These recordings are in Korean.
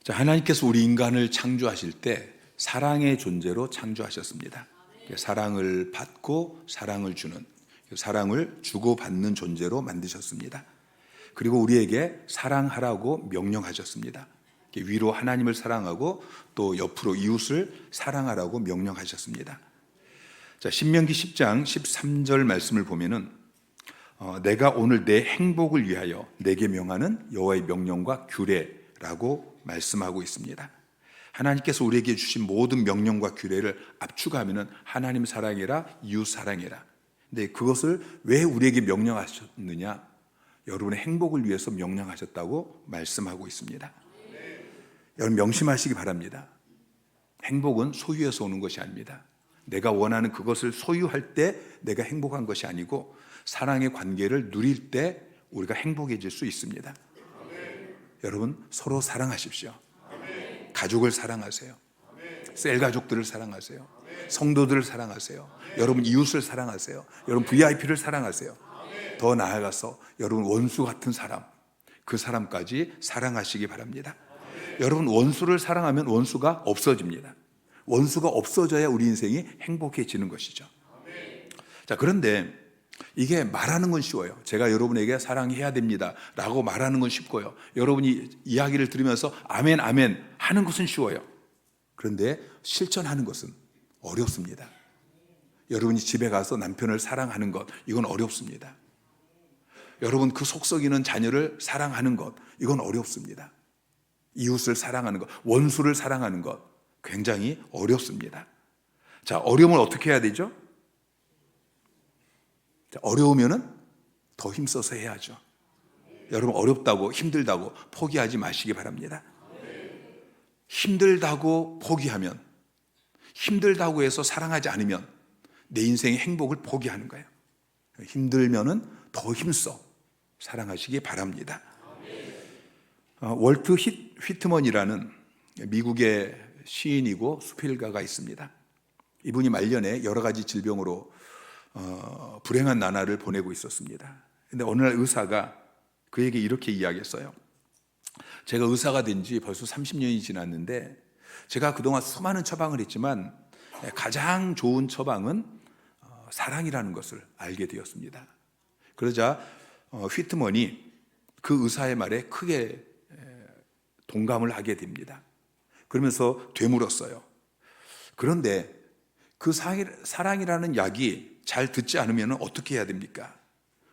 자, 하나님께서 우리 인간을 창조하실 때 사랑의 존재로 창조하셨습니다. 사랑을 받고 사랑을 주는, 사랑을 주고받는 존재로 만드셨습니다. 그리고 우리에게 사랑하라고 명령하셨습니다. 위로 하나님을 사랑하고 또 옆으로 이웃을 사랑하라고 명령하셨습니다. 자, 신명기 10장 13절 말씀을 보면은 내가 오늘 내 행복을 위하여 내게 명하는 여호와의 명령과 규례라고 말씀하고 있습니다. 하나님께서 우리에게 주신 모든 명령과 규례를 압축하면은 하나님 사랑해라, 이웃 사랑해라. 근데 그것을 왜 우리에게 명령하셨느냐? 여러분의 행복을 위해서 명령하셨다고 말씀하고 있습니다. 여러분 명심하시기 바랍니다. 행복은 소유에서 오는 것이 아닙니다. 내가 원하는 그것을 소유할 때 내가 행복한 것이 아니고 사랑의 관계를 누릴 때 우리가 행복해질 수 있습니다. 여러분 서로 사랑하십시오. 가족을 사랑하세요. 셀 가족들을 사랑하세요. 성도들을 사랑하세요. 여러분 이웃을 사랑하세요. 여러분 VIP를 사랑하세요. 더 나아가서 여러분 원수 같은 사람, 그 사람까지 사랑하시기 바랍니다. 여러분 원수를 사랑하면 원수가 없어집니다. 원수가 없어져야 우리 인생이 행복해지는 것이죠. 자, 그런데 이게 말하는 건 쉬워요. 제가 여러분에게 사랑해야 됩니다 라고 말하는 건 쉽고요. 여러분이 이야기를 들으면서 아멘 아멘 하는 것은 쉬워요. 그런데 실천하는 것은 어렵습니다. 여러분이 집에 가서 남편을 사랑하는 것, 이건 어렵습니다. 여러분 그 속썩이는 자녀를 사랑하는 것, 이건 어렵습니다. 이웃을 사랑하는 것, 원수를 사랑하는 것, 굉장히 어렵습니다. 자, 어려움을 어떻게 해야 되죠? 자, 어려우면은 더 힘써서 해야죠. 여러분 어렵다고 힘들다고 포기하지 마시기 바랍니다. 힘들다고 포기하면, 힘들다고 해서 사랑하지 않으면 내 인생의 행복을 포기하는 거예요. 힘들면은 더 힘써 사랑하시기 바랍니다. 월트 휘트먼이라는 미국의 시인이고 수필가가 있습니다. 이분이 말년에 여러 가지 질병으로 불행한 나날을 보내고 있었습니다. 근데 어느 날 의사가 그에게 이렇게 이야기했어요. 제가 의사가 된 지 벌써 30년이 지났는데 제가 그동안 수많은 처방을 했지만 가장 좋은 처방은 사랑이라는 것을 알게 되었습니다. 그러자 휘트먼이 그 의사의 말에 크게 동감을 하게 됩니다. 그러면서 되물었어요. 그런데 그 사랑이라는 약이 잘 듣지 않으면 어떻게 해야 됩니까?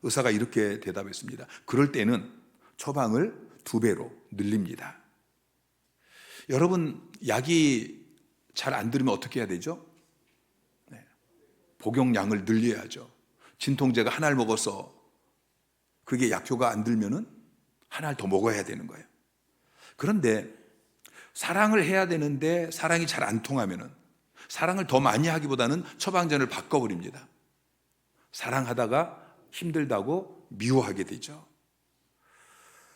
의사가 이렇게 대답했습니다. 그럴 때는 처방을 2배로 늘립니다. 여러분 약이 잘 안 들으면 어떻게 해야 되죠? 복용량을 늘려야죠. 진통제가 하나를 먹어서 그게 약효가 안 들면은 하나를 더 먹어야 되는 거예요. 그런데 사랑을 해야 되는데 사랑이 잘 안 통하면은 사랑을 더 많이 하기보다는 처방전을 바꿔버립니다. 사랑하다가 힘들다고 미워하게 되죠.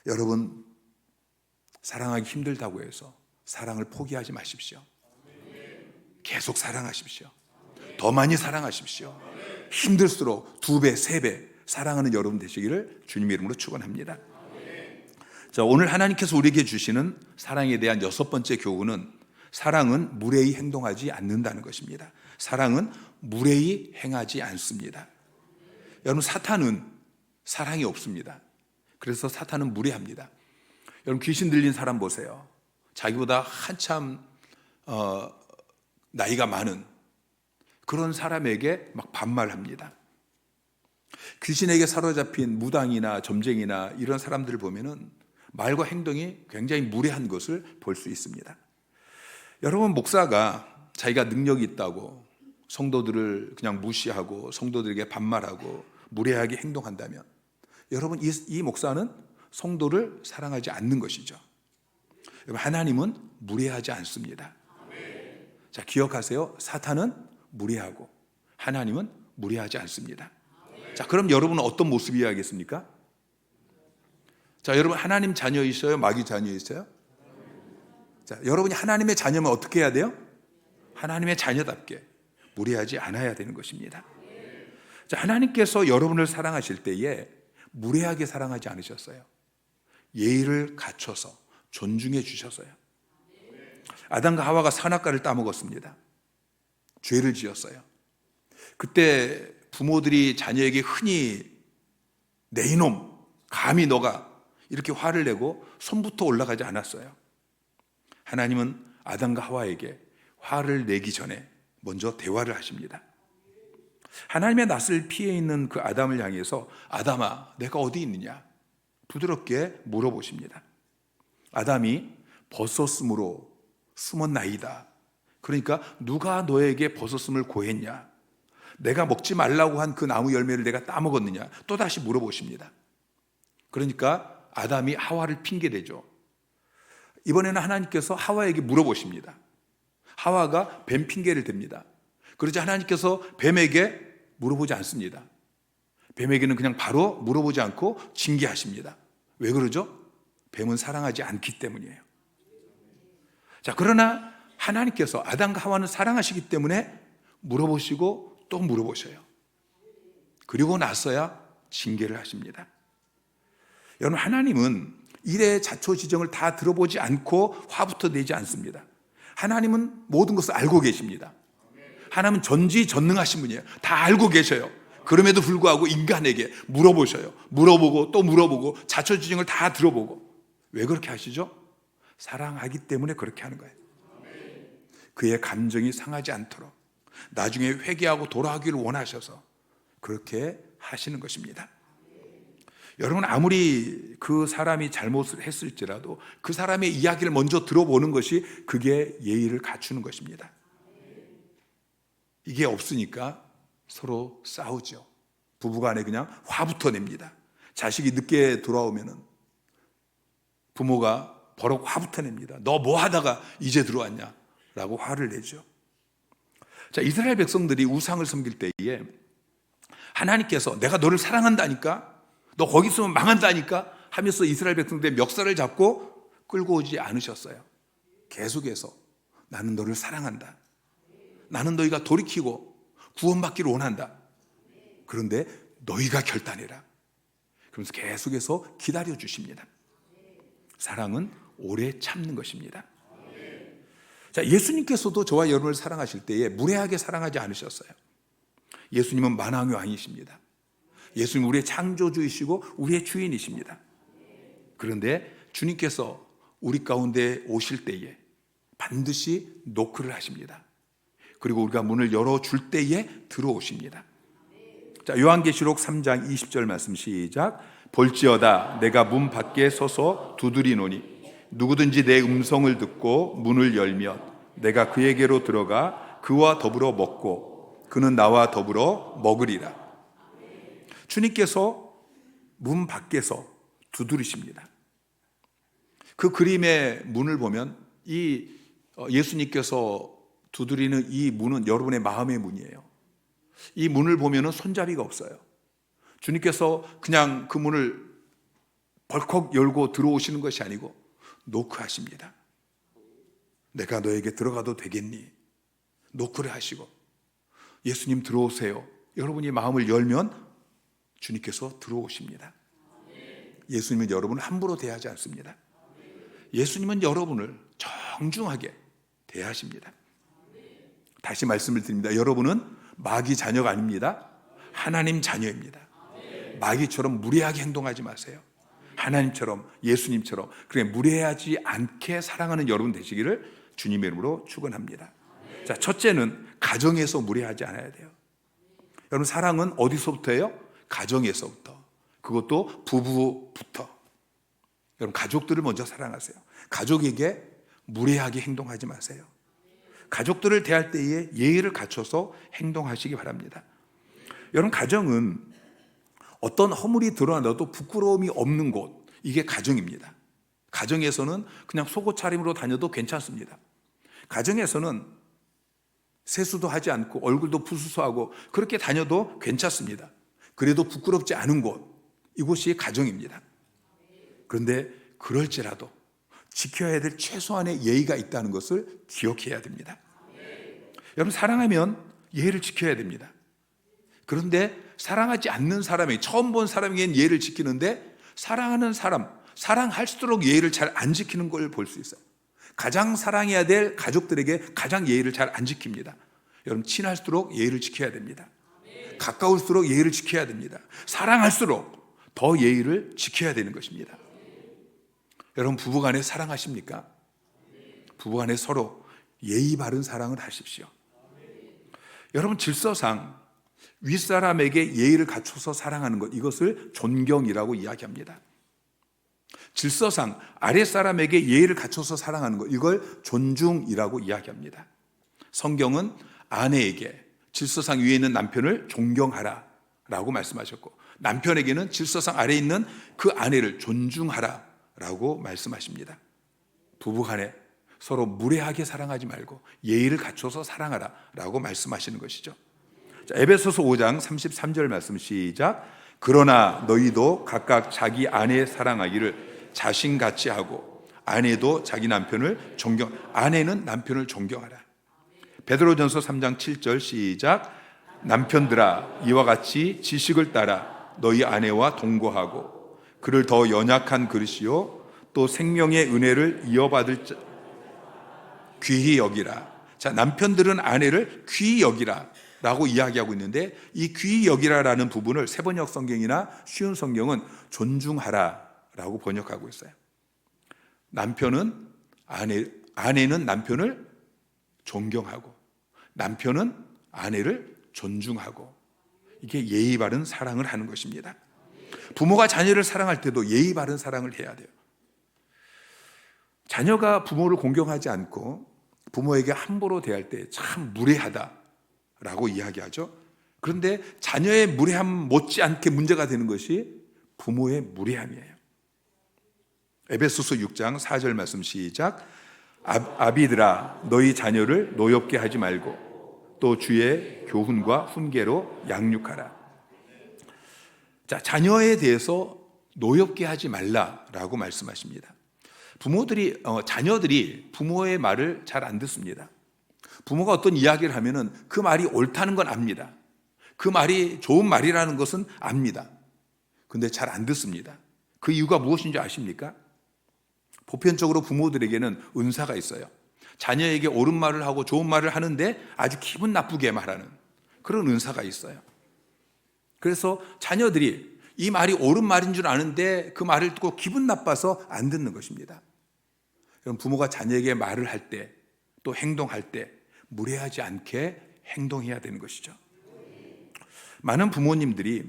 여러분 사랑하기 힘들다고 해서 사랑을 포기하지 마십시오. 계속 사랑하십시오. 더 많이 사랑하십시오. 힘들수록 2배, 3배 사랑하는 여러분 되시기를 주님의 이름으로 축원합니다. 자, 오늘 하나님께서 우리에게 주시는 사랑에 대한 6번째 교훈은 사랑은 무례히 행동하지 않는다는 것입니다. 사랑은 무례히 행하지 않습니다. 여러분 사탄은 사랑이 없습니다. 그래서 사탄은 무례합니다. 여러분 귀신 들린 사람 보세요. 자기보다 한참 나이가 많은 그런 사람에게 막 반말합니다. 귀신에게 사로잡힌 무당이나 점쟁이나 이런 사람들을 보면은 말과 행동이 굉장히 무례한 것을 볼 수 있습니다. 여러분 목사가 자기가 능력이 있다고 성도들을 그냥 무시하고 성도들에게 반말하고 무례하게 행동한다면 여러분 이 목사는 성도를 사랑하지 않는 것이죠. 여러분 하나님은 무례하지 않습니다. 자, 기억하세요. 사탄은 무례하고 하나님은 무례하지 않습니다. 자, 그럼 여러분은 어떤 모습이어야 겠습니까? 자, 여러분 하나님 자녀이셔요? 마귀 자녀이셔요? 자, 여러분이 하나님의 자녀면 어떻게 해야 돼요? 하나님의 자녀답게 무례하지 않아야 되는 것입니다. 자, 하나님께서 여러분을 사랑하실 때에 무례하게 사랑하지 않으셨어요. 예의를 갖춰서 존중해 주셔서요. 아담과 하와가 선악과를 따먹었습니다. 죄를 지었어요. 그때 부모들이 자녀에게 흔히 내 이놈, 감히 너가 이렇게 화를 내고 손부터 올라가지 않았어요. 하나님은 아담과 하와에게 화를 내기 전에 먼저 대화를 하십니다. 하나님의 낯을 피해 있는 그 아담을 향해서 아담아, 내가 어디 있느냐? 부드럽게 물어보십니다. 아담이 벗었으므로 숨었나이다. 그러니까 누가 너에게 벗었음을 고했냐? 내가 먹지 말라고 한 그 나무 열매를 내가 따먹었느냐? 또다시 물어보십니다. 그러니까 아담이 하와를 핑계대죠. 이번에는 하나님께서 하와에게 물어보십니다. 하와가 뱀 핑계를 댑니다. 그러자 하나님께서 뱀에게 물어보지 않습니다. 뱀에게는 그냥 바로 물어보지 않고 징계하십니다. 왜 그러죠? 뱀은 사랑하지 않기 때문이에요. 자, 그러나 하나님께서 아담과 하와는 사랑하시기 때문에 물어보시고 또 물어보셔요. 그리고 나서야 징계를 하십니다. 여러분, 하나님은 일의 자초지정을 다 들어보지 않고 화부터 내지 않습니다. 하나님은 모든 것을 알고 계십니다. 하나님은 전지전능하신 분이에요. 다 알고 계셔요. 그럼에도 불구하고 인간에게 물어보셔요. 물어보고 또 물어보고 자초지정을 다 들어보고. 왜 그렇게 하시죠? 사랑하기 때문에 그렇게 하는 거예요. 그의 감정이 상하지 않도록 나중에 회개하고 돌아가기를 원하셔서 그렇게 하시는 것입니다. 여러분, 아무리 그 사람이 잘못을 했을지라도 그 사람의 이야기를 먼저 들어보는 것이 그게 예의를 갖추는 것입니다. 이게 없으니까 서로 싸우죠. 부부간에 그냥 화부터 냅니다. 자식이 늦게 돌아오면은 부모가 버럭 화부터 냅니다. 너 뭐 하다가 이제 들어왔냐? 라고 화를 내죠. 자, 이스라엘 백성들이 우상을 섬길 때에 하나님께서 내가 너를 사랑한다니까, 너 거기 있으면 망한다니까 하면서 이스라엘 백성들의 멱살을 잡고 끌고 오지 않으셨어요. 계속해서 나는 너를 사랑한다. 나는 너희가 돌이키고 구원받기를 원한다. 그런데 너희가 결단해라. 그러면서 계속해서 기다려 주십니다. 사랑은 오래 참는 것입니다. 자, 예수님께서도 저와 여러분을 사랑하실 때에 무례하게 사랑하지 않으셨어요. 예수님은 만왕의 왕이십니다. 예수님은 우리의 창조주이시고 우리의 주인이십니다. 그런데 주님께서 우리 가운데 오실 때에 반드시 노크를 하십니다. 그리고 우리가 문을 열어줄 때에 들어오십니다. 자, 요한계시록 3장 20절 말씀 시작. 볼지어다 내가 문 밖에 서서 두드리노니 누구든지 내 음성을 듣고 문을 열면 내가 그에게로 들어가 그와 더불어 먹고 그는 나와 더불어 먹으리라. 주님께서 문 밖에서 두드리십니다. 그 그림의 문을 보면 이 예수님께서 두드리는 이 문은 여러분의 마음의 문이에요. 이 문을 보면은 손잡이가 없어요. 주님께서 그냥 그 문을 벌컥 열고 들어오시는 것이 아니고 노크하십니다. 내가 너에게 들어가도 되겠니? 노크를 하시고 예수님 들어오세요. 여러분이 마음을 열면 주님께서 들어오십니다. 예수님은 여러분을 함부로 대하지 않습니다. 예수님은 여러분을 정중하게 대하십니다. 다시 말씀을 드립니다. 여러분은 마귀 자녀가 아닙니다. 하나님 자녀입니다. 마귀처럼 무례하게 행동하지 마세요. 하나님처럼, 예수님처럼 그렇게 무례하지 않게 사랑하는 여러분 되시기를 주님의 이름으로 축원합니다. 자, 첫째는 가정에서 무례하지 않아야 돼요. 여러분, 사랑은 어디서부터예요? 가정에서부터. 그것도 부부부터. 여러분, 가족들을 먼저 사랑하세요. 가족에게 무례하게 행동하지 마세요. 가족들을 대할 때에 예의를 갖춰서 행동하시기 바랍니다. 여러분, 가정은 어떤 허물이 드러나도 부끄러움이 없는 곳, 이게 가정입니다. 가정에서는 그냥 속옷 차림으로 다녀도 괜찮습니다. 가정에서는 세수도 하지 않고 얼굴도 부스스하고 그렇게 다녀도 괜찮습니다. 그래도 부끄럽지 않은 곳, 이곳이 가정입니다. 그런데 그럴지라도 지켜야 될 최소한의 예의가 있다는 것을 기억해야 됩니다. 여러분, 사랑하면 예의를 지켜야 됩니다. 그런데 사랑하지 않는 사람이, 처음 본 사람에겐 예의를 지키는데 사랑하는 사람, 사랑할수록 예의를 잘 안 지키는 걸 볼 수 있어요. 가장 사랑해야 될 가족들에게 가장 예의를 잘 안 지킵니다. 여러분, 친할수록 예의를 지켜야 됩니다. 가까울수록 예의를 지켜야 됩니다. 사랑할수록 더 예의를 지켜야 되는 것입니다. 여러분, 부부간에 사랑하십니까? 부부간에 서로 예의 바른 사랑을 하십시오. 여러분, 질서상 윗사람에게 예의를 갖춰서 사랑하는 것, 이것을 존경이라고 이야기합니다. 질서상 아랫사람에게 예의를 갖춰서 사랑하는 것, 이걸 존중이라고 이야기합니다. 성경은 아내에게 질서상 위에 있는 남편을 존경하라 라고 말씀하셨고, 남편에게는 질서상 아래에 있는 그 아내를 존중하라 라고 말씀하십니다. 부부간에 서로 무례하게 사랑하지 말고 예의를 갖춰서 사랑하라 라고 말씀하시는 것이죠. 자, 에베소서 5장 33절 말씀 시작. 그러나 너희도 각각 자기 아내 사랑하기를 자신같이 하고 아내도 자기 남편을 아내는 남편을 존경하라. 베드로전서 3장 7절 시작. 남편들아 이와 같이 지식을 따라 너희 아내와 동거하고 그를 더 연약한 그릇이요 또 생명의 은혜를 이어받을 귀히 여기라. 자, 남편들은 아내를 귀히 여기라 라고 이야기하고 있는데, 이 귀히 여기라라는 부분을 세번역 성경이나 쉬운 성경은 존중하라 라고 번역하고 있어요. 아내는 남편을 존경하고 남편은 아내를 존중하고, 이게 예의 바른 사랑을 하는 것입니다. 부모가 자녀를 사랑할 때도 예의 바른 사랑을 해야 돼요. 자녀가 부모를 공경하지 않고 부모에게 함부로 대할 때 참 무례하다라고 이야기하죠. 그런데 자녀의 무례함 못지않게 문제가 되는 것이 부모의 무례함이에요. 에베소서 6장 4절 말씀 시작. 아비들아 너희 자녀를 노엽게 하지 말고 또 주의 교훈과 훈계로 양육하라. 자, 자녀에 대해서 노엽게 하지 말라라고 말씀하십니다. 자녀들이 부모의 말을 잘 안 듣습니다. 부모가 어떤 이야기를 하면은 그 말이 옳다는 건 압니다. 그 말이 좋은 말이라는 것은 압니다. 근데 잘 안 듣습니다. 그 이유가 무엇인지 아십니까? 보편적으로 부모들에게는 은사가 있어요. 자녀에게 옳은 말을 하고 좋은 말을 하는데 아주 기분 나쁘게 말하는 그런 은사가 있어요. 그래서 자녀들이 이 말이 옳은 말인 줄 아는데 그 말을 듣고 기분 나빠서 안 듣는 것입니다. 여러분, 부모가 자녀에게 말을 할 때 또 행동할 때 무례하지 않게 행동해야 되는 것이죠. 많은 부모님들이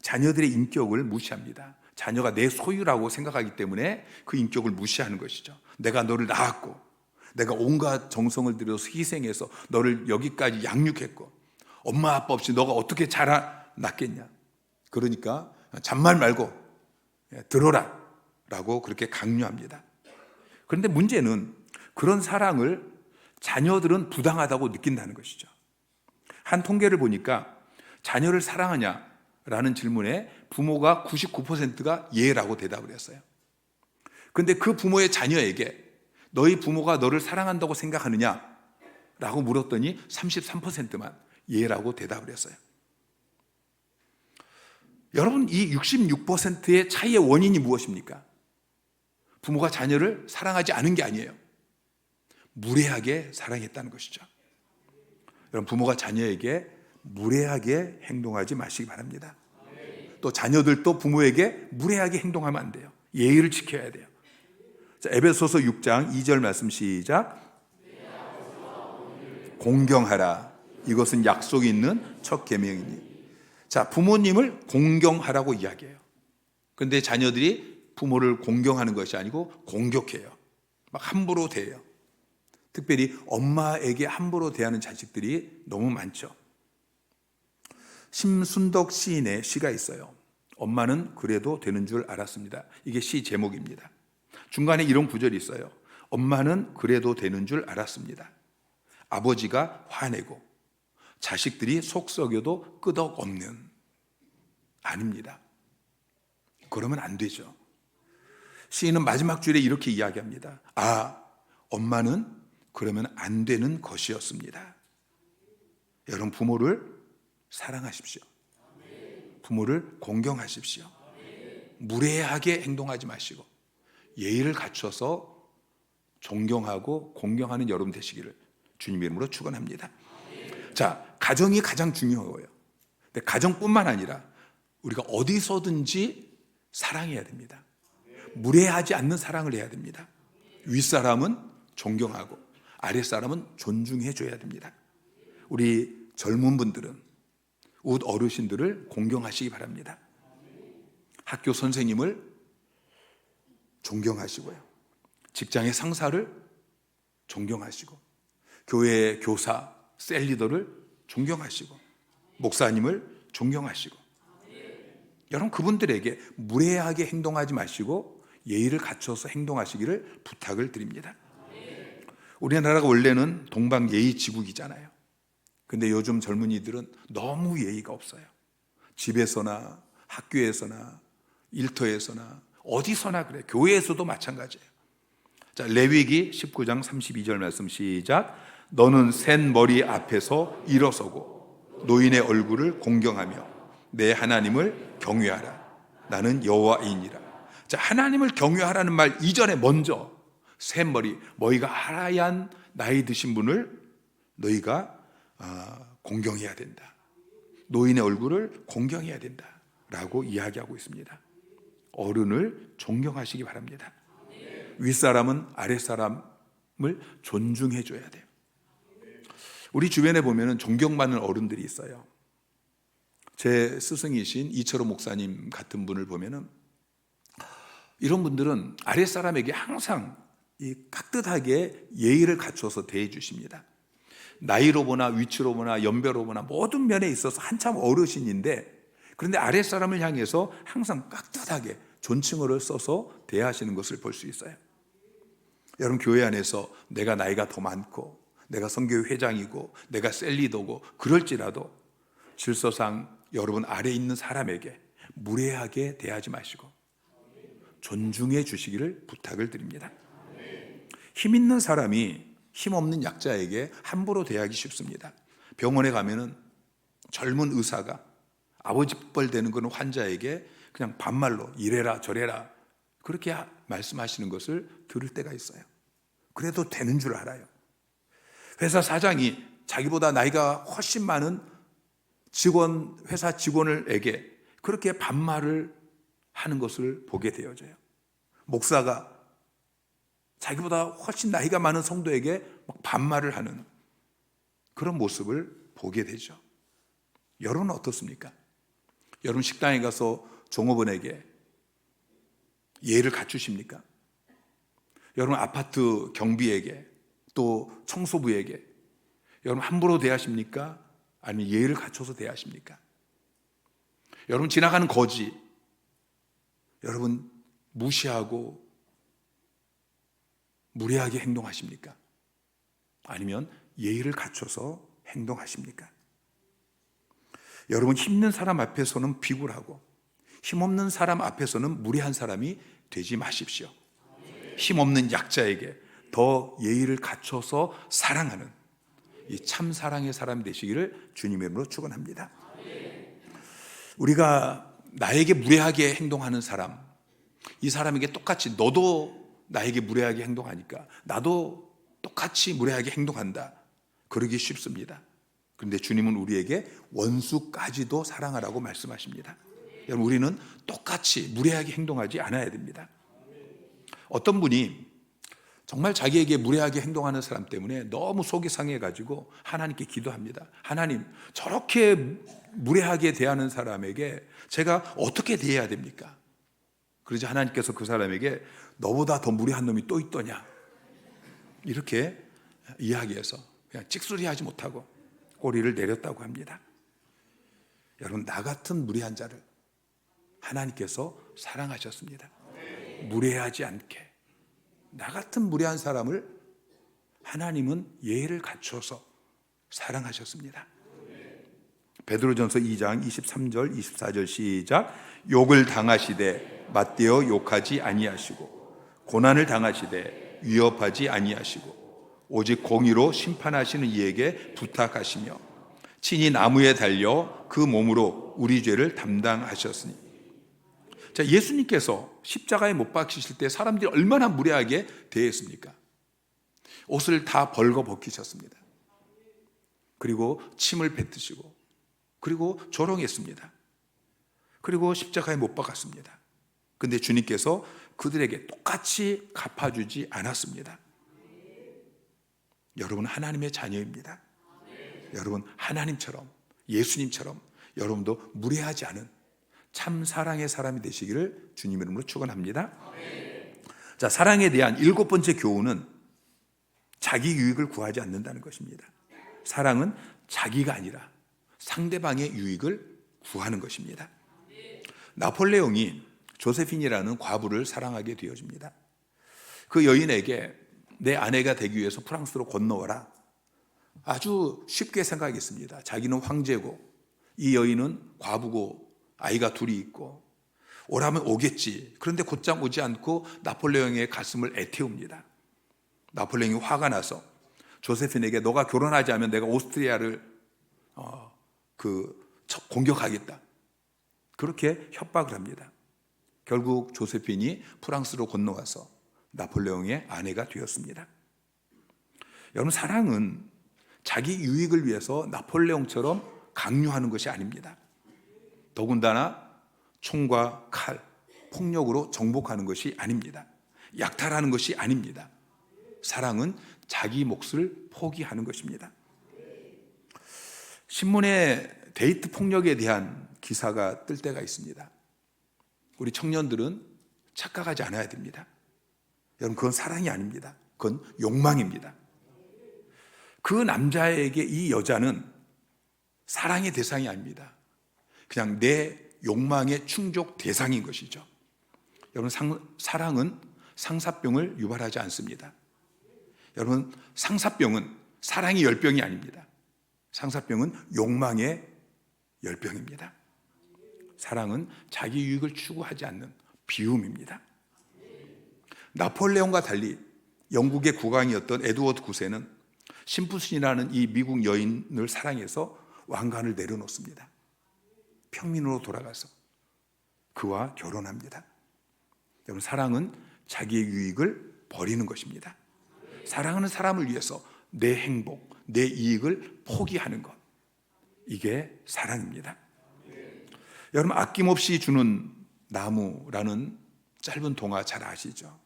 자녀들의 인격을 무시합니다. 자녀가 내 소유라고 생각하기 때문에 그 인격을 무시하는 것이죠. 내가 너를 낳았고 내가 온갖 정성을 들여서 희생해서 너를 여기까지 양육했고 엄마 아빠 없이 너가 어떻게 자라났겠냐. 그러니까 잔말 말고 들어라 라고 그렇게 강요합니다. 그런데 문제는 그런 사랑을 자녀들은 부당하다고 느낀다는 것이죠. 한 통계를 보니까 자녀를 사랑하냐라는 질문에 부모가 99%가 예라고 대답을 했어요. 그런데 그 부모의 자녀에게 너희 부모가 너를 사랑한다고 생각하느냐? 라고 물었더니 33%만 예라고 대답을 했어요. 여러분, 이 66%의 차이의 원인이 무엇입니까? 부모가 자녀를 사랑하지 않은 게 아니에요. 무례하게 사랑했다는 것이죠. 여러분, 부모가 자녀에게 무례하게 행동하지 마시기 바랍니다. 또 자녀들도 부모에게 무례하게 행동하면 안 돼요. 예의를 지켜야 돼요. 자, 에베소서 6장 2절 말씀 시작. 공경하라. 이것은 약속이 있는 첫 계명이니. 자, 부모님을 공경하라고 이야기해요. 그런데 자녀들이 부모를 공경하는 것이 아니고 공격해요. 막 함부로 대해요. 특별히 엄마에게 함부로 대하는 자식들이 너무 많죠. 심순덕 시인의 시가 있어요. 엄마는 그래도 되는 줄 알았습니다. 이게 시 제목입니다. 중간에 이런 구절이 있어요. 엄마는 그래도 되는 줄 알았습니다. 아버지가 화내고 자식들이 속 썩여도 끄덕없는. 아닙니다. 그러면 안 되죠. 시인은 마지막 줄에 이렇게 이야기합니다. 엄마는 그러면 안 되는 것이었습니다. 여러분, 부모를 사랑하십시오. 부모를 공경하십시오. 무례하게 행동하지 마시고 예의를 갖춰서 존경하고 공경하는 여러분 되시기를 주님 이름으로 축원합니다. 자, 가정이 가장 중요해요. 근데 가정뿐만 아니라 우리가 어디서든지 사랑해야 됩니다. 무례하지 않는 사랑을 해야 됩니다. 윗사람은 존경하고 아랫사람은 존중해 줘야 됩니다. 우리 젊은 분들은 웃 어르신들을 공경하시기 바랍니다. 학교 선생님을 존경하시고요. 직장의 상사를 존경하시고 교회 교사, 셀리더를 존경하시고 목사님을 존경하시고 여러분 그분들에게 무례하게 행동하지 마시고 예의를 갖춰서 행동하시기를 부탁을 드립니다. 우리나라가 원래는 동방 예의지국이잖아요. 근데 요즘 젊은이들은 너무 예의가 없어요. 집에서나 학교에서나 일터에서나 어디서나 그래. 교회에서도 마찬가지예요. 자, 레위기 19장 32절 말씀 시작. 너는 센 머리 앞에서 일어서고 노인의 얼굴을 공경하며 내 하나님을 경외하라. 나는 여호와이니라. 자, 하나님을 경외하라는 말 이전에 먼저 센 머리가 하얀 나이 드신 분을 너희가 공경해야 된다. 노인의 얼굴을 공경해야 된다 라고 이야기하고 있습니다. 어른을 존경하시기 바랍니다. 윗사람은 아랫사람을 존중해 줘야 돼요. 우리 주변에 보면 존경받는 어른들이 있어요. 제 스승이신 이철호 목사님 같은 분을 보면은 이런 분들은 아랫사람에게 항상 이 깍듯하게 예의를 갖춰서 대해 주십니다. 나이로 보나 위치로 보나 연배로 보나 모든 면에 있어서 한참 어르신인데 그런데 아랫사람을 향해서 항상 깍듯하게 존칭어를 써서 대하시는 것을 볼 수 있어요. 여러분 교회 안에서 내가 나이가 더 많고 내가 선교회 회장이고 내가 셀리더고 그럴지라도 질서상 여러분 아래에 있는 사람에게 무례하게 대하지 마시고 존중해 주시기를 부탁을 드립니다. 힘 있는 사람이 힘없는 약자에게 함부로 대하기 쉽습니다. 병원에 가면은 젊은 의사가 아버지뻘 되는 그런 환자에게 그냥 반말로 이래라 저래라 그렇게 말씀하시는 것을 들을 때가 있어요. 그래도 되는 줄 알아요. 회사 사장이 자기보다 나이가 훨씬 많은 회사 직원에게 그렇게 반말을 하는 것을 보게 되어져요. 목사가 자기보다 훨씬 나이가 많은 성도에게 반말을 하는 그런 모습을 보게 되죠. 여러분은 어떻습니까? 여러분 식당에 가서 종업원에게 예의를 갖추십니까? 여러분 아파트 경비에게 또 청소부에게 여러분 함부로 대하십니까? 아니면 예의를 갖춰서 대하십니까? 여러분 지나가는 거지 여러분 무시하고 무례하게 행동하십니까? 아니면 예의를 갖춰서 행동하십니까? 여러분 힘있는 사람 앞에서는 비굴하고 힘없는 사람 앞에서는 무례한 사람이 되지 마십시오. 힘없는 약자에게 더 예의를 갖춰서 사랑하는 이 참 사랑의 사람이 되시기를 주님의 이름으로 축원합니다. 우리가 나에게 무례하게 행동하는 사람, 이 사람에게 똑같이 너도 나에게 무례하게 행동하니까 나도 똑같이 무례하게 행동한다. 그러기 쉽습니다. 그런데 주님은 우리에게 원수까지도 사랑하라고 말씀하십니다. 여러분 우리는 똑같이 무례하게 행동하지 않아야 됩니다. 어떤 분이 정말 자기에게 무례하게 행동하는 사람 때문에 너무 속이 상해가지고 하나님께 기도합니다. 하나님, 저렇게 무례하게 대하는 사람에게 제가 어떻게 대해야 됩니까? 그러자 하나님께서 그 사람에게 너보다 더 무례한 놈이 또 있더냐? 이렇게 이야기해서 그냥 찍소리하지 못하고 꼬리를 내렸다고 합니다. 여러분 나 같은 무례한 자를 하나님께서 사랑하셨습니다. 무례하지 않게 나 같은 무례한 사람을 하나님은 예의를 갖춰서 사랑하셨습니다. 베드로전서 2장 23절 24절 시작. 욕을 당하시되 맞대어 욕하지 아니하시고 고난을 당하시되 위협하지 아니하시고 오직 공의로 심판하시는 이에게 부탁하시며 친히 나무에 달려 그 몸으로 우리 죄를 담당하셨으니. 자, 예수님께서 십자가에 못 박히실 때 사람들이 얼마나 무례하게 대했습니까? 옷을 다 벌거 벗기셨습니다. 그리고 침을 뱉으시고 그리고 조롱했습니다. 그리고 십자가에 못 박았습니다. 근데 주님께서 그들에게 똑같이 갚아주지 않았습니다. 여러분 하나님의 자녀입니다. 여러분 하나님처럼, 예수님처럼 여러분도 무례하지 않은 참 사랑의 사람이 되시기를 주님 이름으로 축원합니다. 자, 사랑에 대한 7번째 교훈은 자기 유익을 구하지 않는다는 것입니다. 사랑은 자기가 아니라 상대방의 유익을 구하는 것입니다. 나폴레옹이 조세핀이라는 과부를 사랑하게 되어집니다. 그 여인에게 내 아내가 되기 위해서 프랑스로 건너와라. 아주 쉽게 생각했습니다. 자기는 황제고 이 여인은 과부고 아이가 둘이 있고 오라면 오겠지. 그런데 곧장 오지 않고 나폴레옹의 가슴을 애태웁니다. 나폴레옹이 화가 나서 조세핀에게 너가 결혼하지 않으면 내가 오스트리아를 공격하겠다. 그렇게 협박을 합니다. 결국 조세핀이 프랑스로 건너와서 나폴레옹의 아내가 되었습니다. 여러분 사랑은 자기 유익을 위해서 나폴레옹처럼 강요하는 것이 아닙니다. 더군다나 총과 칼, 폭력으로 정복하는 것이 아닙니다. 약탈하는 것이 아닙니다. 사랑은 자기 몫을 포기하는 것입니다. 신문에 데이트 폭력에 대한 기사가 뜰 때가 있습니다. 우리 청년들은 착각하지 않아야 됩니다. 여러분 그건 사랑이 아닙니다. 그건 욕망입니다. 그 남자에게 이 여자는 사랑의 대상이 아닙니다. 그냥 내 욕망의 충족 대상인 것이죠. 여러분 사랑은 상사병을 유발하지 않습니다. 여러분 상사병은 사랑의 열병이 아닙니다. 상사병은 욕망의 열병입니다. 사랑은 자기 유익을 추구하지 않는 비움입니다. 나폴레옹과 달리 영국의 국왕이었던 에드워드 9세는 심푸슨이라는 이 미국 여인을 사랑해서 왕관을 내려놓습니다. 평민으로 돌아가서 그와 결혼합니다. 여러분 사랑은 자기의 유익을 버리는 것입니다. 사랑하는 사람을 위해서 내 행복, 내 이익을 포기하는 것, 이게 사랑입니다. 여러분 아낌없이 주는 나무라는 짧은 동화 잘 아시죠?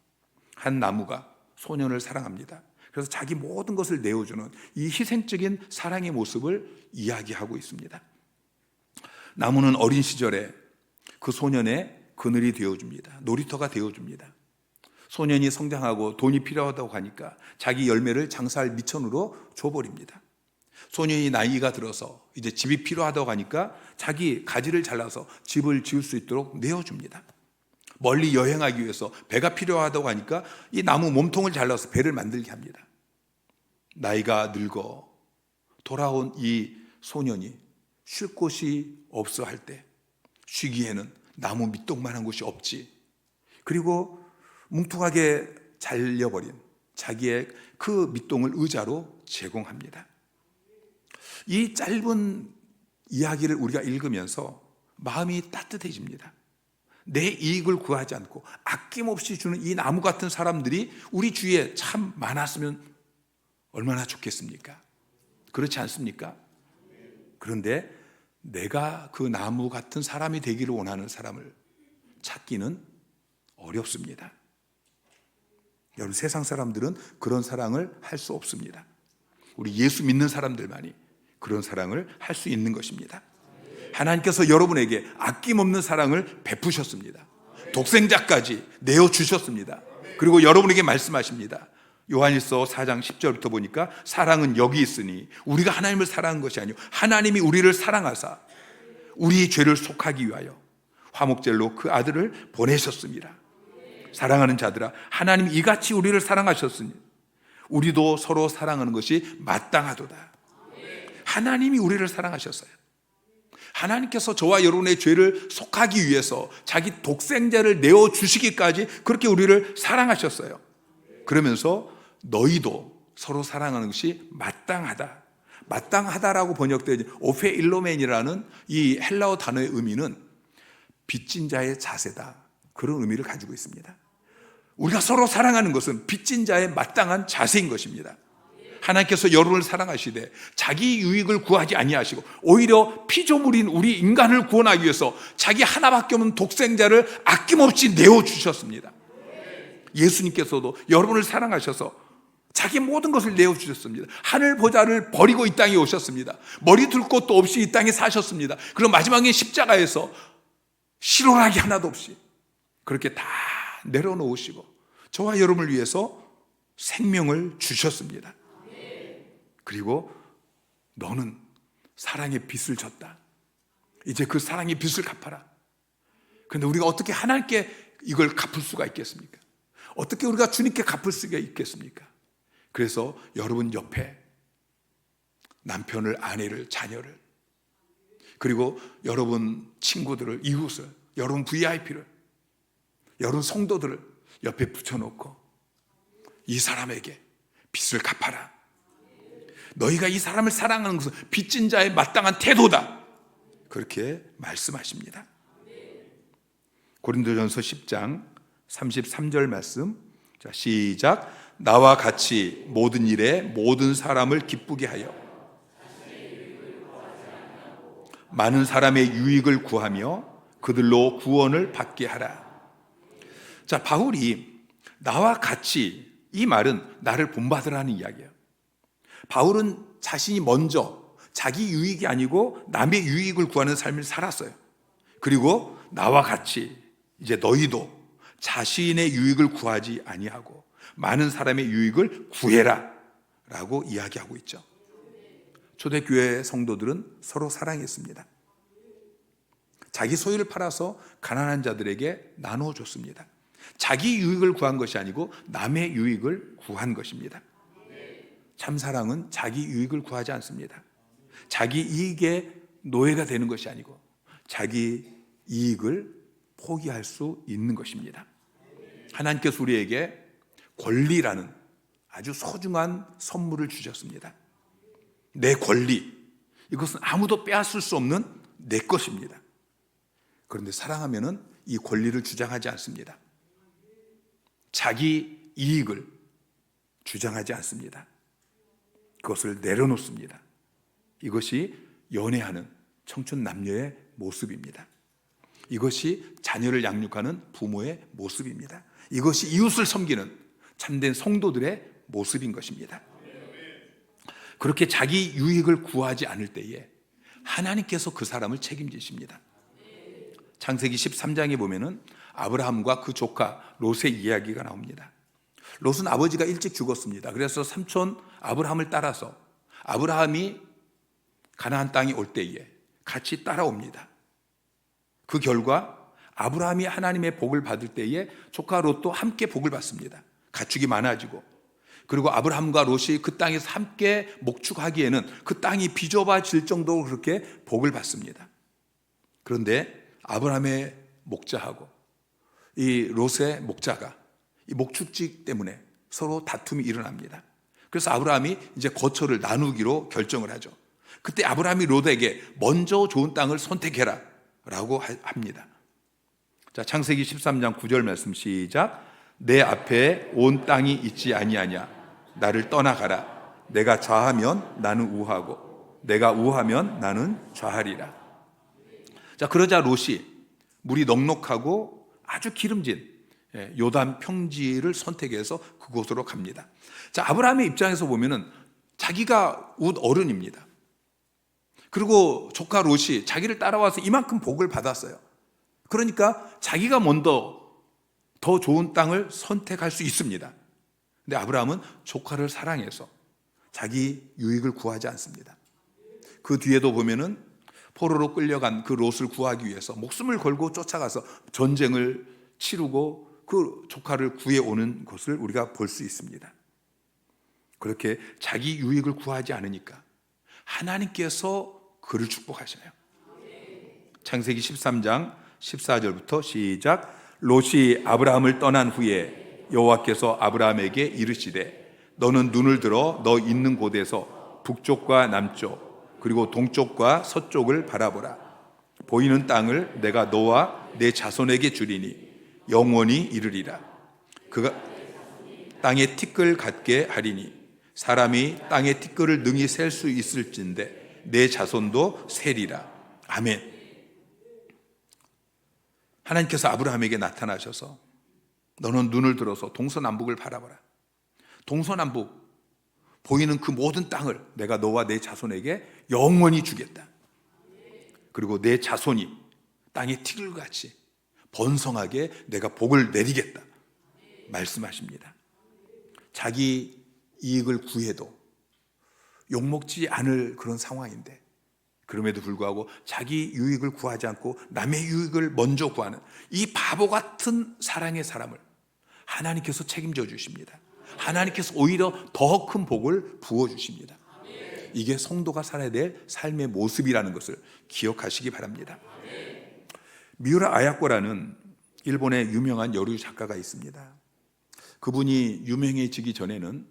한 나무가 소년을 사랑합니다. 그래서 자기 모든 것을 내어주는 이 희생적인 사랑의 모습을 이야기하고 있습니다. 나무는 어린 시절에 그 소년의 그늘이 되어줍니다. 놀이터가 되어줍니다. 소년이 성장하고 돈이 필요하다고 하니까 자기 열매를 장사할 미천으로 줘버립니다. 소년이 나이가 들어서 이제 집이 필요하다고 하니까 자기 가지를 잘라서 집을 지을 수 있도록 내어줍니다. 멀리 여행하기 위해서 배가 필요하다고 하니까 이 나무 몸통을 잘라서 배를 만들게 합니다. 나이가 늙어 돌아온 이 소년이 쉴 곳이 없어 할 때 쉬기에는 나무 밑동만한 곳이 없지. 그리고 뭉툭하게 잘려버린 자기의 그 밑동을 의자로 제공합니다. 이 짧은 이야기를 우리가 읽으면서 마음이 따뜻해집니다. 내 이익을 구하지 않고 아낌없이 주는 이 나무 같은 사람들이 우리 주위에 참 많았으면 얼마나 좋겠습니까? 그렇지 않습니까? 그런데 내가 그 나무 같은 사람이 되기를 원하는 사람을 찾기는 어렵습니다. 여러분 세상 사람들은 그런 사랑을 할 수 없습니다. 우리 예수 믿는 사람들만이 그런 사랑을 할 수 있는 것입니다. 하나님께서 여러분에게 아낌없는 사랑을 베푸셨습니다. 독생자까지 내어주셨습니다. 그리고 여러분에게 말씀하십니다. 요한일서 4장 10절부터 보니까 사랑은 여기 있으니 우리가 하나님을 사랑한 것이 아니요 하나님이 우리를 사랑하사 우리 죄를 속하기 위하여 화목제로 그 아들을 보내셨습니다. 사랑하는 자들아 하나님이 이같이 우리를 사랑하셨으니 우리도 서로 사랑하는 것이 마땅하도다. 하나님이 우리를 사랑하셨어요. 하나님께서 저와 여러분의 죄를 속하기 위해서 자기 독생자를 내어주시기까지 그렇게 우리를 사랑하셨어요. 그러면서 너희도 서로 사랑하는 것이 마땅하다. 마땅하다라고 번역된 오페 일로멘이라는 이 헬라어 단어의 의미는 빚진 자의 자세다. 그런 의미를 가지고 있습니다. 우리가 서로 사랑하는 것은 빚진 자의 마땅한 자세인 것입니다. 하나님께서 여러분을 사랑하시되 자기 유익을 구하지 아니하시고 오히려 피조물인 우리 인간을 구원하기 위해서 자기 하나밖에 없는 독생자를 아낌없이 내어주셨습니다. 예수님께서도 여러분을 사랑하셔서 자기 모든 것을 내어주셨습니다. 하늘 보좌를 버리고 이 땅에 오셨습니다. 머리 둘 곳도 없이 이 땅에 사셨습니다. 그리고 마지막에 십자가에서 실오라기 하나도 없이 그렇게 다 내려놓으시고 저와 여러분을 위해서 생명을 주셨습니다. 그리고 너는 사랑의 빚을 졌다. 이제 그 사랑의 빚을 갚아라. 그런데 우리가 어떻게 하나님께 이걸 갚을 수가 있겠습니까? 어떻게 우리가 주님께 갚을 수가 있겠습니까? 그래서 여러분 옆에 남편을, 아내를, 자녀를, 그리고 여러분 친구들을, 이웃을, 여러분 VIP를, 여러분 성도들을 옆에 붙여놓고 이 사람에게 빚을 갚아라. 너희가 이 사람을 사랑하는 것은 빚진 자의 마땅한 태도다. 그렇게 말씀하십니다. 고린도전서 10장 33절 말씀. 자, 시작. 나와 같이 모든 일에 모든 사람을 기쁘게 하여 많은 사람의 유익을 구하며 그들로 구원을 받게 하라. 자, 바울이 나와 같이, 이 말은 나를 본받으라는 이야기예요. 바울은 자신이 먼저 자기 유익이 아니고 남의 유익을 구하는 삶을 살았어요. 그리고 나와 같이 이제 너희도 자신의 유익을 구하지 아니하고 많은 사람의 유익을 구해라 라고 이야기하고 있죠. 초대교회 성도들은 서로 사랑했습니다. 자기 소유를 팔아서 가난한 자들에게 나눠줬습니다. 자기 유익을 구한 것이 아니고 남의 유익을 구한 것입니다. 참 사랑은 자기 유익을 구하지 않습니다. 자기 이익의 노예가 되는 것이 아니고 자기 이익을 포기할 수 있는 것입니다. 하나님께서 우리에게 권리라는 아주 소중한 선물을 주셨습니다. 내 권리, 이것은 아무도 빼앗을 수 없는 내 것입니다. 그런데 사랑하면은 이 권리를 주장하지 않습니다. 자기 이익을 주장하지 않습니다. 그것을 내려놓습니다. 이것이 연애하는 청춘 남녀의 모습입니다. 이것이 자녀를 양육하는 부모의 모습입니다. 이것이 이웃을 섬기는 참된 성도들의 모습인 것입니다. 그렇게 자기 유익을 구하지 않을 때에 하나님께서 그 사람을 책임지십니다. 창세기 13장에 보면은 아브라함과 그 조카 롯의 이야기가 나옵니다. 롯은 아버지가 일찍 죽었습니다. 그래서 삼촌 아브라함을 따라서 아브라함이 가나안 땅에 올 때에 같이 따라옵니다. 그 결과 아브라함이 하나님의 복을 받을 때에 조카 롯도 함께 복을 받습니다. 가축이 많아지고, 그리고 아브라함과 롯이 그 땅에서 함께 목축하기에는 그 땅이 비좁아질 정도로 그렇게 복을 받습니다. 그런데 아브라함의 목자하고 이 롯의 목자가 이 목축지 때문에 서로 다툼이 일어납니다. 그래서 아브라함이 이제 거처를 나누기로 결정을 하죠. 그때 아브라함이 롯에게 먼저 좋은 땅을 선택해라 라고 합니다. 자, 창세기 13장 9절 말씀 시작. 내 앞에 온 땅이 있지 아니하냐. 나를 떠나가라. 내가 좌하면 나는 우하고 내가 우하면 나는 좌하리라. 자, 그러자 롯이 물이 넉넉하고 아주 기름진 요단 평지를 선택해서 그곳으로 갑니다. 자, 아브라함의 입장에서 보면은 자기가 웃 어른입니다. 그리고 조카 롯이 자기를 따라와서 이만큼 복을 받았어요. 그러니까 자기가 먼저 더 좋은 땅을 선택할 수 있습니다. 근데 아브라함은 조카를 사랑해서 자기 유익을 구하지 않습니다. 그 뒤에도 보면은 포로로 끌려간 그 롯을 구하기 위해서 목숨을 걸고 쫓아가서 전쟁을 치르고 그 조카를 구해오는 것을 우리가 볼 수 있습니다. 그렇게 자기 유익을 구하지 않으니까 하나님께서 그를 축복하셔요. 창세기 13장 14절부터 시작. 롯이 아브라함을 떠난 후에 여호와께서 아브라함에게 이르시되 너는 눈을 들어 너 있는 곳에서 북쪽과 남쪽 그리고 동쪽과 서쪽을 바라보라. 보이는 땅을 내가 너와 내 자손에게 주리니 영원히 이르리라. 그가 땅에 티끌 같게 하리니 사람이 땅의 티끌을 능히 셀 수 있을진데 내 자손도 세리라. 아멘. 하나님께서 아브라함에게 나타나셔서 너는 눈을 들어서 동서남북을 바라보라. 동서남북 보이는 그 모든 땅을 내가 너와 내 자손에게 영원히 주겠다. 그리고 내 자손이 땅의 티끌같이 번성하게 내가 복을 내리겠다 말씀하십니다. 자기 이익을 구해도 욕먹지 않을 그런 상황인데 그럼에도 불구하고 자기 유익을 구하지 않고 남의 유익을 먼저 구하는 이 바보 같은 사랑의 사람을 하나님께서 책임져 주십니다. 하나님께서 오히려 더 큰 복을 부어주십니다. 이게 성도가 살아야 될 삶의 모습이라는 것을 기억하시기 바랍니다. 미우라 아야코라는 일본의 유명한 여류 작가가 있습니다. 그분이 유명해지기 전에는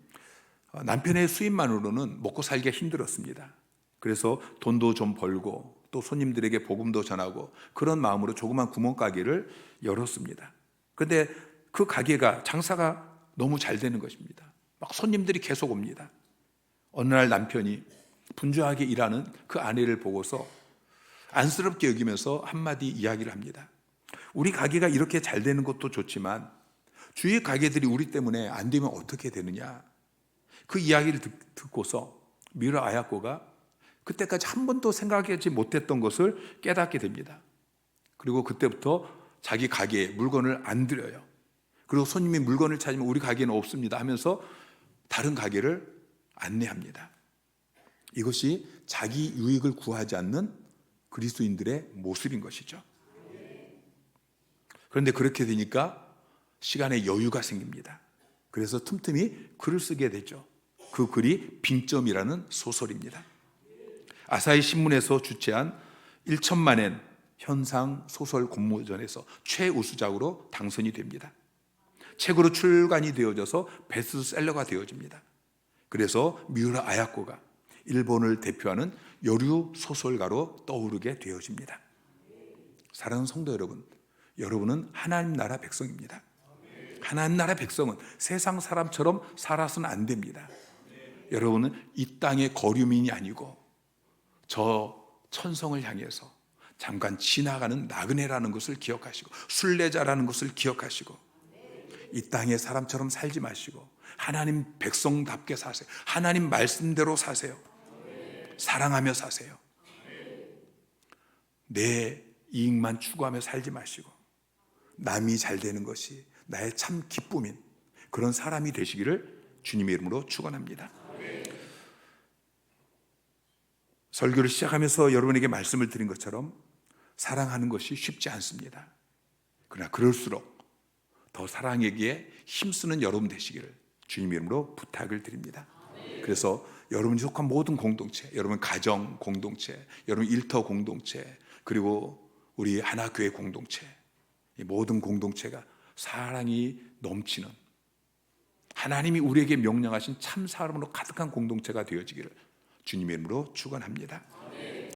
남편의 수입만으로는 먹고 살기가 힘들었습니다. 그래서 돈도 좀 벌고 또 손님들에게 복음도 전하고 그런 마음으로 조그만 구멍가게를 열었습니다. 그런데 그 가게가 장사가 너무 잘 되는 것입니다. 막 손님들이 계속 옵니다. 어느 날 남편이 분주하게 일하는 그 아내를 보고서 안쓰럽게 여기면서 한마디 이야기를 합니다. 우리 가게가 이렇게 잘 되는 것도 좋지만 주위 가게들이 우리 때문에 안 되면 어떻게 되느냐. 그 이야기를 듣고서 미우라 아야코가 그때까지 한 번도 생각하지 못했던 것을 깨닫게 됩니다. 그리고 그때부터 자기 가게에 물건을 안 들여요. 그리고 손님이 물건을 찾으면 우리 가게는 없습니다 하면서 다른 가게를 안내합니다. 이것이 자기 유익을 구하지 않는 그리스도인들의 모습인 것이죠. 그런데 그렇게 되니까 시간에 여유가 생깁니다. 그래서 틈틈이 글을 쓰게 되죠. 그 글이 빙점이라는 소설입니다. 아사히 신문에서 주최한 1천만엔 현상 소설 공모전에서 최우수작으로 당선이 됩니다. 책으로 출간이 되어져서 베스트셀러가 되어집니다. 그래서 미우라 아야코가 일본을 대표하는 여류 소설가로 떠오르게 되어집니다. 사랑하는 성도 여러분, 여러분은 하나님 나라 백성입니다. 하나님 나라 백성은 세상 사람처럼 살아서는 안 됩니다. 여러분은 이 땅의 거류민이 아니고 저 천성을 향해서 잠깐 지나가는 나그네라는 것을 기억하시고 순례자라는 것을 기억하시고 이 땅의 사람처럼 살지 마시고 하나님 백성답게 사세요. 하나님 말씀대로 사세요. 사랑하며 사세요. 내 이익만 추구하며 살지 마시고 남이 잘 되는 것이 나의 참 기쁨인 그런 사람이 되시기를 주님의 이름으로 축원합니다. 설교를 시작하면서 여러분에게 말씀을 드린 것처럼 사랑하는 것이 쉽지 않습니다. 그러나 그럴수록 더 사랑에게 힘쓰는 여러분 되시기를 주님의 이름으로 부탁을 드립니다. 그래서 여러분이 속한 모든 공동체, 여러분 가정 공동체, 여러분 일터 공동체, 그리고 우리 하나교회 공동체, 이 모든 공동체가 사랑이 넘치는 하나님이 우리에게 명령하신 참 사람으로 가득한 공동체가 되어지기를 주님의 이름으로 축원합니다.